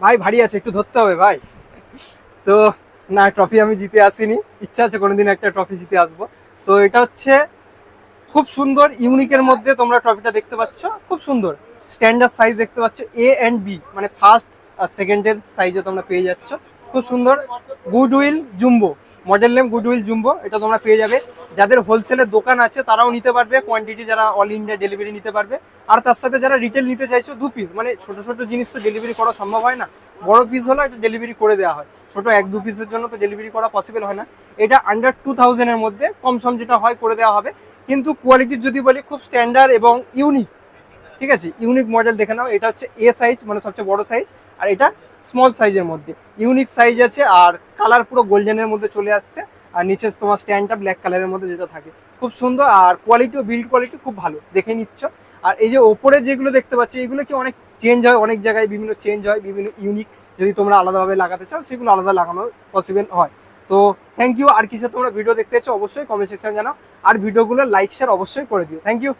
ভাই ভারী আছে, একটু ধরতে হবে ভাই। তো না, ট্রফি আমি জিতে আসিনি, ইচ্ছা আছে কোনোদিন একটা ট্রফি জিতে আসবো। তো এটা হচ্ছে খুব সুন্দর ইউনিকের মধ্যে তোমরা ট্রফিটা দেখতে পাচ্ছ, খুব সুন্দর স্ট্যান্ডার্ড সাইজ দেখতে পাচ্ছ, এ অ্যান্ড বি মানে ফার্স্ট আর সেকেন্ডের সাইজে তোমরা পেয়ে যাচ্ছ। খুব সুন্দর গুডউইল জুম্বো, মডেল নেম গুডউইল জুম্বো, এটা তোমরা পেয়ে যাবে। যাদের হোলসেলের দোকান আছে তারাও নিতে পারবে, কোয়ান্টিটি যারা অল ইন্ডিয়া ডেলিভারি নিতে পারবে। আর তার সাথে যারা রিটেল নিতে চাইছো 2 পিস, মানে ছোট ছোট জিনিস তো ডেলিভারি করা সম্ভব হয় না, বড় পিস হলে এটা ডেলিভারি করে দেওয়া হয়, ছোট 1-2 পিসের জন্য তো ডেলিভারি করা পসিবল হয় না। এটা আন্ডার 2000-এর মধ্যে কম সম যেটা হয় করে দেওয়া হবে। কিন্তু কোয়ালিটির যদি বলি খুব স্ট্যান্ডার্ড এবং ইউনিক, ঠিক আছে, ইউনিক মডেল দেখে নাও। এটা হচ্ছে এ সাইজ মানে সবচেয়ে বড় সাইজ, আর এটা স্মল সাইজের মধ্যে ইউনিক সাইজ আছে। আর কালার পুরো গোল্ডেনের মধ্যে চলে আসছে, আর নিচে তোমার স্ট্যান্ডটা ব্ল্যাক কালারের মধ্যে যেটা থাকে, খুব সুন্দর। আর কোয়ালিটিও, বিল্ড কোয়ালিটি খুব ভালো, দেখে নিচ্ছ। আর এই যে ওপরে যেগুলো দেখতে পাচ্ছি, এগুলো কি অনেক চেঞ্জ হয়, অনেক জায়গায় বিভিন্ন চেঞ্জ হয়, বিভিন্ন ইউনিক যদি তোমরা আলাদাভাবে লাগাতে চাও সেগুলো আলাদা লাগানো পসিবল হয়। তো থ্যাংক ইউ। আর কিছু তোমরা ভিডিও দেখতে চাইছো অবশ্যই কমেন্ট সেকশন জানাও, আর ভিডিওগুলো লাইক শেয়ার অবশ্যই করে দিও। Thank you.